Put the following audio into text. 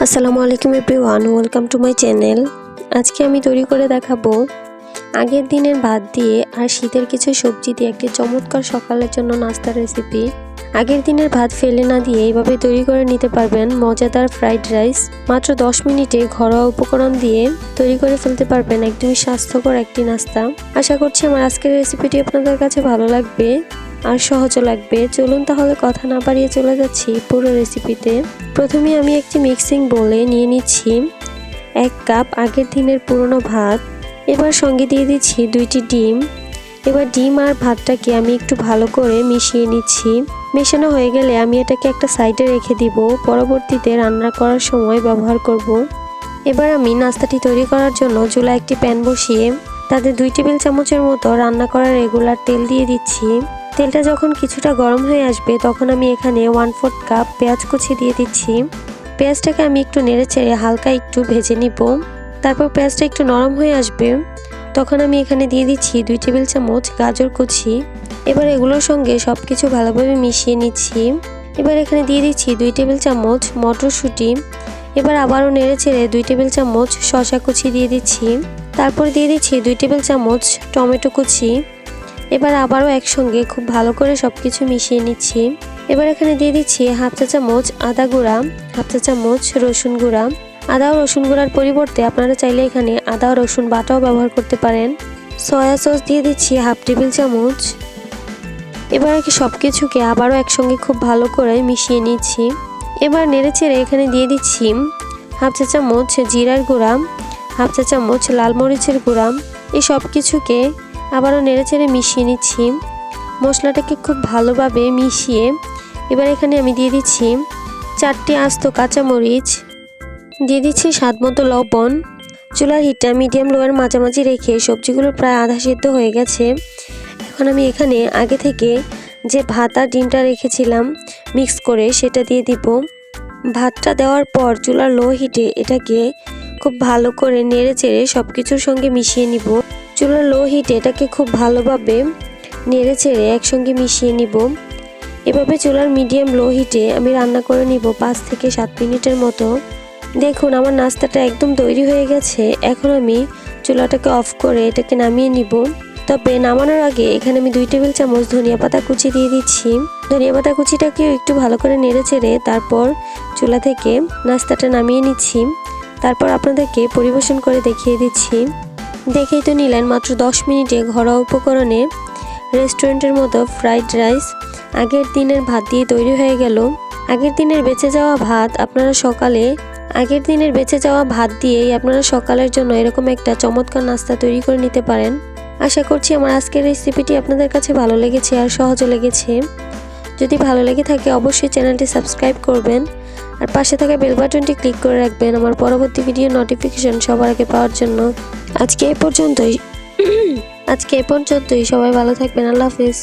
আসসালামু আলাইকুম everyone, welcome to my channel. আজকে আমি তৈরি করে দেখাবো আগের দিনের ভাত দিয়ে আর শীতের কিছু সবজি দিয়ে একটি চমৎকার সকালের জন্য নাস্তার রেসিপি। আগের দিনের ভাত ফেলে না দিয়ে এইভাবে তৈরি করে নিতে পারবেন মজাদার ফ্রাইড রাইস। মাত্র 10 মিনিটে ঘরোয়া উপকরণ দিয়ে তৈরি করে ফেলতে পারবেন একদমই স্বাস্থ্যকর একটি নাস্তা। আশা করছি আমার আজকের রেসিপিটি আপনাদের কাছে ভালো লাগবে আর সহজও লাগবে। চলুন তাহলে কথা না বাড়িয়ে চলে যাচ্ছি পুরো রেসিপিতে। প্রথমে আমি একটি মিক্সিং বোলে নিয়ে নিচ্ছি 1 কাপ আগের দিনের পুরনো ভাত। এবার সঙ্গে দিয়ে দিচ্ছি 2টি ডিম। এবার ডিম আর ভাতটাকে আমি একটু ভালো করে মিশিয়ে নিচ্ছি। মেশানো হয়ে গেলে আমি এটাকে একটা সাইডে রেখে দিব, পরবর্তীতে রান্না করার সময় ব্যবহার করব। এবার আমি নাস্তাটি তৈরি করার জন্য চুলায় একটি প্যান বসিয়ে তাতে 2 টেবিল চামচের মতো রান্না করা রেগুলার তেল দিয়ে দিচ্ছি। তেলটা যখন কিছুটা গরম হয়ে আসবে তখন আমি এখানে 1/4 কাপ পেঁয়াজ কুচি দিয়ে দিচ্ছি। পেঁয়াজটাকে আমি একটু নেড়েচেড়ে হালকা একটু ভেজে নিব। তারপর পেঁয়াজটা একটু নরম হয়ে আসবে তখন আমি এখানে দিয়ে দিচ্ছি 2 টেবিল চামচ গাজর কুচি। এবার এগুলোর সঙ্গে সব কিছু ভালোভাবে মিশিয়ে নিচ্ছি। এবার এখানে দিয়ে দিচ্ছি 2 টেবিল চামচ মটরশুঁটি। এবার আবারও নেড়েচেড়ে 2 টেবিল চামচ শসা কুচি দিয়ে দিচ্ছি। তারপর দিয়ে দিচ্ছি 2 টেবিল চামচ টমেটো কুচি। এবার আবারও একসঙ্গে খুব ভালো করে সবকিছু মিশিয়ে নিচ্ছি। এবার এখানে দিয়ে দিচ্ছি 1/2 চা চামচ আদা গুঁড়া, 1/2 চা চামচ রসুন গুঁড়া। আদা ও রসুন গুঁড়ার পরিবর্তে আপনারা চাইলে এখানে আদা ও রসুন বাটাও ব্যবহার করতে পারেন। সয়া সস দিয়ে দিচ্ছি 1/2 টেবিল চামচ। এবার সবকিছুকে আবারও একসঙ্গে খুব ভালো করে মিশিয়ে নিচ্ছি। এবার নেড়েচেড়ে এখানে দিয়ে দিচ্ছি 1/2 চা চামচ জিরার গুঁড়া, 1/2 চা চামচ লাল মরিচের গুঁড়া। এই সব কিছুকে আবারও নেড়েচেড়ে মিশিয়ে নিচ্ছি। মশলাটাকে খুব ভালোভাবে মিশিয়ে এবার এখানে আমি দিয়ে দিচ্ছি 4টি আস্ত কাঁচামরিচ, দিয়ে দিচ্ছি স্বাদ মতো লবণ। চুলার হিটটা মিডিয়াম লোয়ের মাঝামাঝি রেখে সবজিগুলো প্রায় আধা সিদ্ধ হয়ে গেছে। এখন আমি এখানে আগে থেকে যে ভাত আর ডিমটা রেখেছিলাম মিক্স করে সেটা দিয়ে দিব। ভাতটা দেওয়ার পর চুলার লো হিটে এটাকে খুব ভালো করে নেড়েচেড়ে সব কিছুর সঙ্গে মিশিয়ে নিব। চুলার লো হিটে এটাকে খুব ভালোভাবে নেড়েচেড়ে একসঙ্গে মিশিয়ে নিব। এভাবে চুলার মিডিয়াম লো হিটে আমি রান্না করে নিব 5 থেকে 7 মিনিটের মতো। দেখুন আমার নাস্তাটা একদম তৈরি হয়ে গেছে। এখন আমি চুলাটাকে অফ করে এটাকে নামিয়ে নিব। তবে নামানোর আগে এখানে আমি 2 টেবিল চামচ ধনিয়া পাতা কুচি দিয়ে দিচ্ছি। ধনিয়া পাতা কুচিটাকেও একটু ভালো করে নেড়েচেড়ে তারপর চুলা থেকে নাস্তাটা নামিয়ে নিচ্ছি। তারপর আপনাদেরকে পরিবেশন করে দেখিয়ে দিচ্ছি। দেখেই তো নিলেন মাত্র 10 মিনিটে ঘরোয়া উপকরণে রেস্টুরেন্টের মতো ফ্রাইড রাইস আগের দিনের ভাত দিয়ে তৈরি হয়ে গেল। আগের দিনের বেঁচে যাওয়া ভাত দিয়েই আপনারা সকালের জন্য এরকম একটা চমৎকার নাস্তা তৈরি করে নিতে পারেন। আশা করছি আমার আজকের রেসিপিটি আপনাদের কাছে ভালো লেগেছে আর সহজও লেগেছে। যদি ভালো লেগে থাকে অবশ্যই চ্যানেলটি সাবস্ক্রাইব করবেন আর পাশে থাকা বেল বাটনটি ক্লিক করে রাখবেন আমার পরবর্তী ভিডিও নোটিফিকেশন সবার আগে পাওয়ার জন্য। আজকে এই পর্যন্তই। সবাই ভালো থাকবেন। আল্লাহ হাফেজ।